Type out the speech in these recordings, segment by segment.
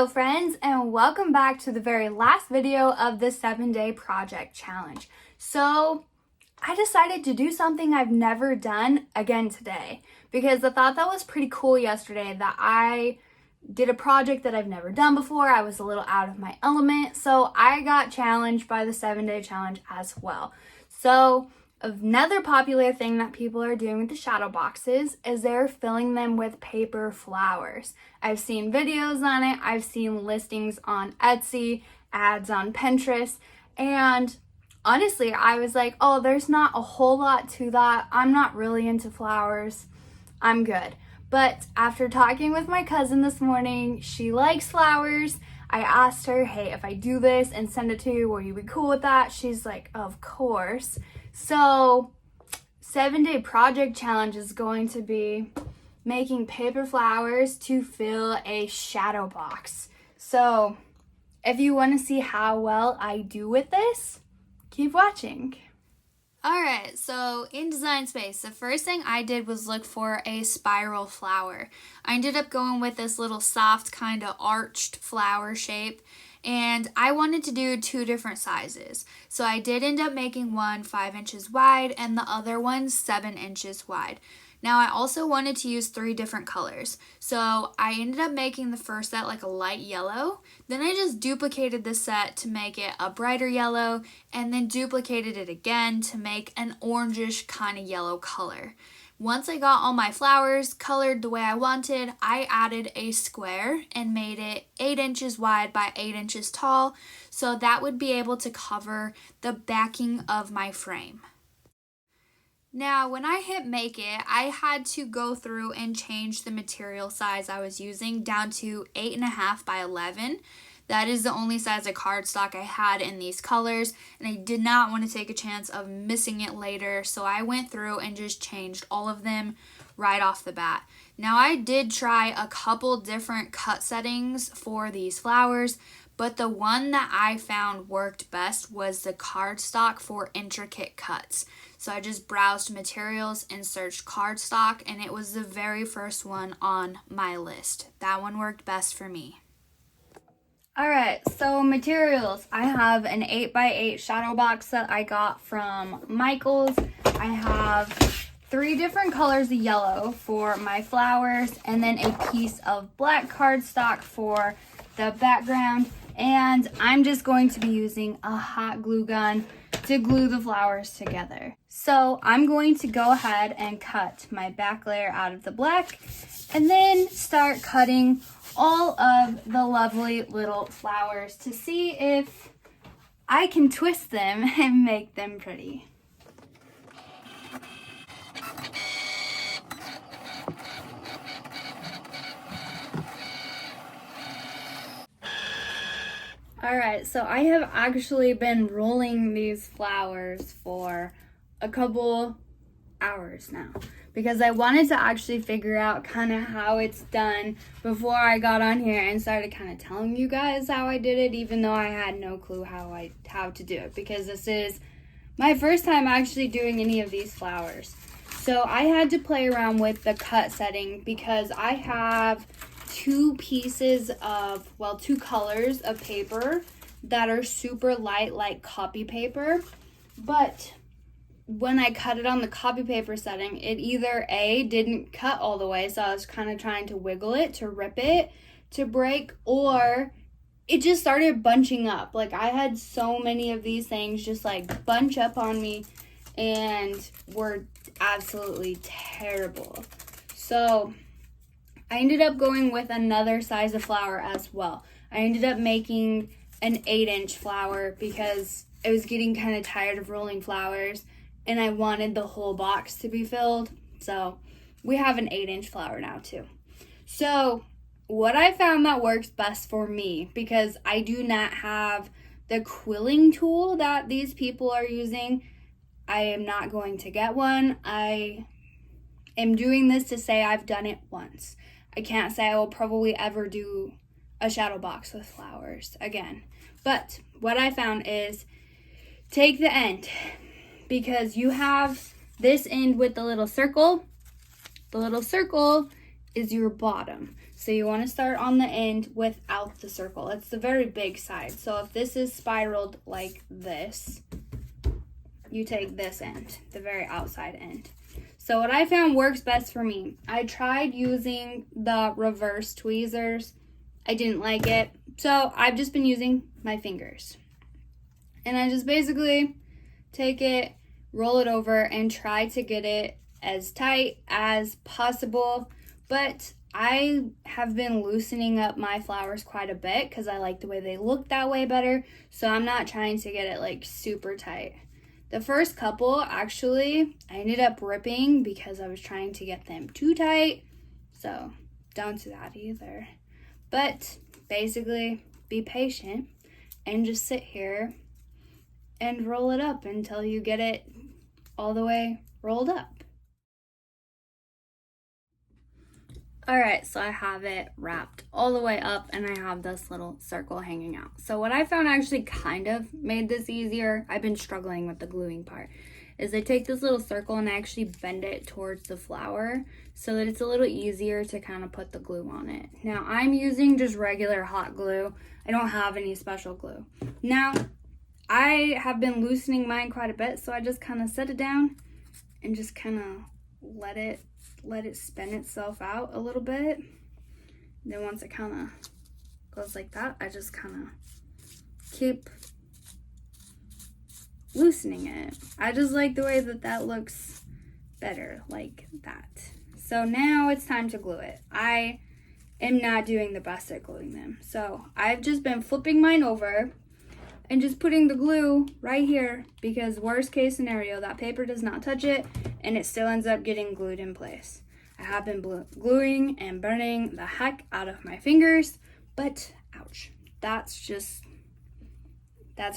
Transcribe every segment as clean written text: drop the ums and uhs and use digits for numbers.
Hello friends, and welcome back to the very last video of the 7-day project challenge. So I decided to do something I've never done again today because I thought that was pretty cool yesterday that I did a project that I've never done before. I was a little out of my element, so I got challenged by the 7-day challenge as well. So another popular thing that people are doing with the shadow boxes is they're filling them with paper flowers. I've seen videos on it, I've seen listings on Etsy, ads on Pinterest, and honestly, I was like, oh, there's not a whole lot to that. I'm not really into flowers. I'm good. But after talking with my cousin this morning, she likes flowers. I asked her, hey, if I do this and send it to you, will you be cool with that? She's like, of course. So 7-day project challenge is going to be making paper flowers to fill a shadow box. So if you want to see how well I do with this, keep watching. Alright, so in Design Space, the first thing I did was look for a spiral flower. I ended up going with this little soft kind of arched flower shape, and I wanted to do 2 different sizes. So I did end up making one 5 inches wide and the other one 7 inches wide. Now I also wanted to use 3 different colors. So I ended up making the first set like a light yellow. Then I just duplicated the set to make it a brighter yellow and then duplicated it again to make an orangish kind of yellow color. Once I got all my flowers colored the way I wanted, I added a square and made it 8 inches wide by 8 inches tall, so that would be able to cover the backing of my frame. Now, when I hit make it, I had to go through and change the material size I was using down to 8.5 by 11. That is the only size of cardstock I had in these colors, and I did not want to take a chance of missing it later, so I went through and just changed all of them right off the bat. Now, I did try a couple different cut settings for these flowers, but the one that I found worked best was the cardstock for intricate cuts. So I just browsed materials and searched cardstock, and it was the very first one on my list. That one worked best for me. Alright, so materials. I have an 8x8 shadow box that I got from Michaels. I have 3 different colors of yellow for my flowers, and then a piece of black cardstock for the background. And I'm just going to be using a hot glue gun to glue the flowers together. So I'm going to go ahead and cut my back layer out of the black and then start cutting all of the lovely little flowers to see if I can twist them and make them pretty. Alright, so I have actually been rolling these flowers for a couple hours now because I wanted to actually figure out kind of how it's done before I got on here and started kind of telling you guys how I did it, even though I had no clue how to do it, because this is my first time actually doing any of these flowers. So I had to play around with the cut setting because I have 2 colors of paper that are super light, like copy paper, but when I cut it on the copy paper setting, it either A, didn't cut all the way, so I was kind of trying to wiggle it to rip it to break, or it just started bunching up. Like I had so many of these things just like bunch up on me and were absolutely terrible. So I ended up going with another size of flower as well. I ended up making an 8-inch flower because I was getting kind of tired of rolling flowers and I wanted the whole box to be filled. So we have an 8-inch flower now too. So what I found that works best for me, because I do not have the quilling tool that these people are using, I am not going to get one. I am doing this to say I've done it once. I can't say I will probably ever do a shadow box with flowers again. But what I found is take the end, because you have this end with the little circle. The little circle is your bottom. So you want to start on the end without the circle. It's the very big side. So if this is spiraled like this, you take this end, the very outside end. So what I found works best for me, I tried using the reverse tweezers. I didn't like it. So I've just been using my fingers. And I just basically take it, roll it over, and try to get it as tight as possible. But I have been loosening up my flowers quite a bit because I like the way they look that way better. So I'm not trying to get it like super tight. The first couple, actually, I ended up ripping because I was trying to get them too tight. So don't do that either. But basically, be patient and just sit here and roll it up until you get it all the way rolled up. Alright, so I have it wrapped all the way up and I have this little circle hanging out. So what I found actually kind of made this easier, I've been struggling with the gluing part, is I take this little circle and I actually bend it towards the flower so that it's a little easier to kind of put the glue on it. Now I'm using just regular hot glue. I don't have any special glue. Now I have been loosening mine quite a bit, so I just kind of set it down and just kind of let it spin itself out a little bit. And then once it kind of goes like that, I just kind of keep loosening it. I just like the way that that looks better, like that. So now it's time to glue it. I am not doing the best at gluing them. So I've just been flipping mine over and just putting the glue right here because worst case scenario, that paper does not touch it and it still ends up getting glued in place. I have been gluing and burning the heck out of my fingers, but ouch. That's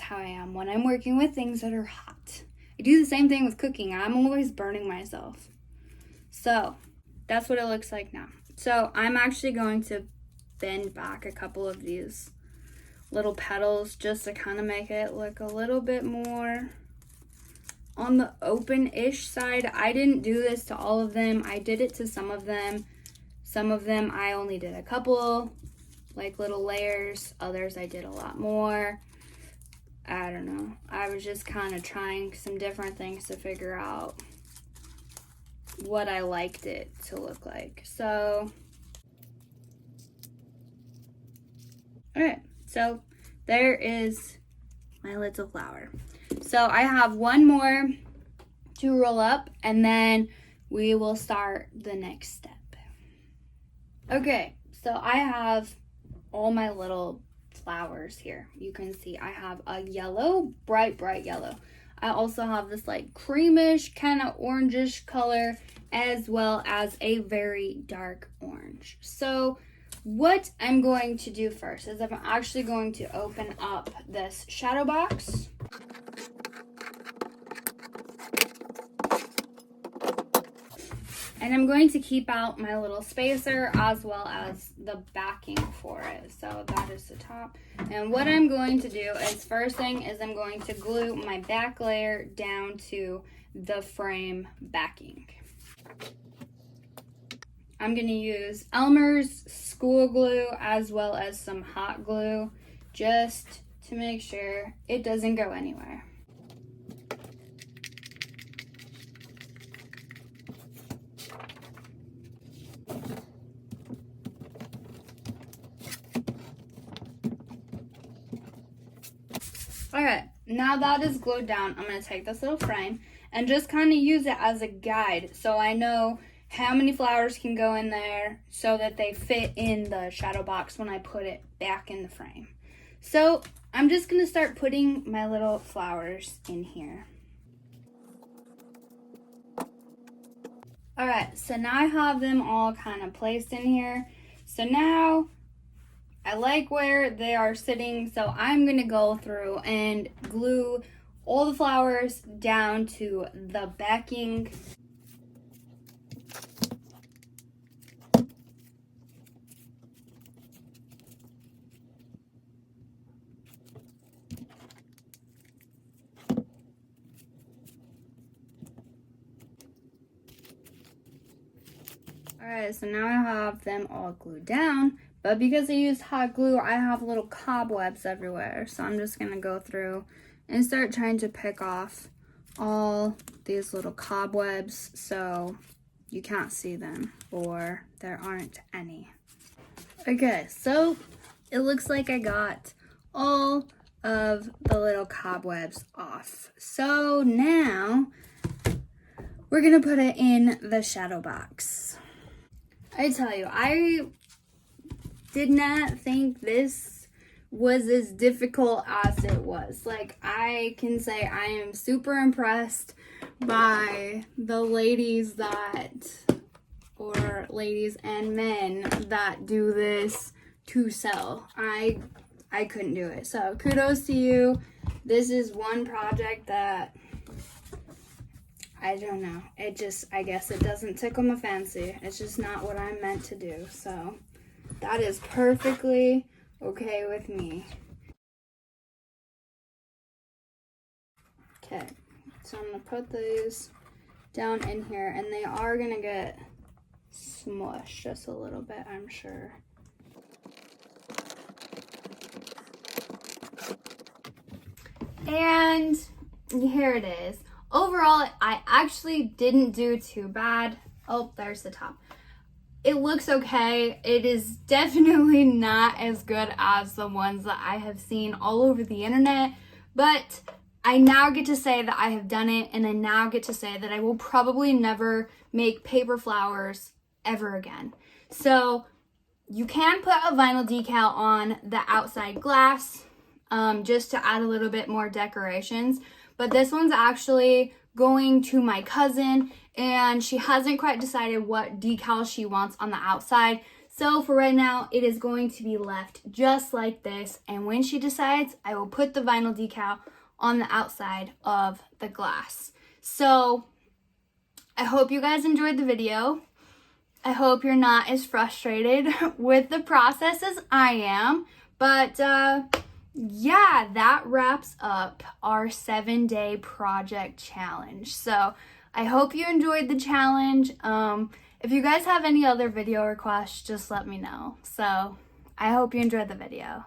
how I am when I'm working with things that are hot. I do the same thing with cooking. I'm always burning myself. So that's what it looks like now. So I'm actually going to bend back a couple of these little petals just to kind of make it look a little bit more on the open-ish side. I didn't do this to all of them. I did it to some of them. Some of them I only did a couple, like little layers. Others I did a lot more. I don't know. I was just kind of trying some different things to figure out what I liked it to look like. So, alright. So there is my little flower. So I have one more to roll up and then we will start the next step. Okay, so I have all my little flowers here. You can see I have a yellow, bright yellow. I also have this like creamish, kind of orangish color, as well as a very dark orange. So what I'm going to do first is I'm actually going to open up this shadow box. And I'm going to keep out my little spacer as well as the backing for it. So that is the top. And what I'm going to do is, first thing is I'm going to glue my back layer down to the frame backing. I'm going to use Elmer's school glue as well as some hot glue just to make sure it doesn't go anywhere. Alright, now that is glued down, I'm going to take this little frame and just kind of use it as a guide so I know how many flowers can go in there so that they fit in the shadow box when I put it back in the frame. So I'm just going to start putting my little flowers in here. Alright, so now I have them all kind of placed in here. So now I like where they are sitting, so I'm going to go through and glue all the flowers down to the backing. Alright, so now I have them all glued down, but because I used hot glue, I have little cobwebs everywhere. So I'm just gonna go through and start trying to pick off all these little cobwebs so you can't see them or there aren't any. Okay, so it looks like I got all of the little cobwebs off. So now we're gonna put it in the shadow box. I tell you, I did not think this was as difficult as it was. Like, I can say I am super impressed by the ladies ladies and men that do this to sell. I couldn't do it. So kudos to you. This is one project that I don't know. I guess it doesn't tickle my fancy. It's just not what I'm meant to do. So that is perfectly okay with me. Okay, so I'm gonna put these down in here, and they are gonna get smushed just a little bit, I'm sure. And here it is. Overall, I actually didn't do too bad. Oh, there's the top. It looks okay. It is definitely not as good as the ones that I have seen all over the internet, but I now get to say that I have done it, and I now get to say that I will probably never make paper flowers ever again. So you can put a vinyl decal on the outside glass just to add a little bit more decorations. But this one's actually going to my cousin, and she hasn't quite decided what decal she wants on the outside. So for right now, it is going to be left just like this. And when she decides, I will put the vinyl decal on the outside of the glass. So I hope you guys enjoyed the video. I hope you're not as frustrated with the process as I am. But yeah, that wraps up our 7-day project challenge. So I hope you enjoyed the challenge. If you guys have any other video requests, just let me know. So I hope you enjoyed the video.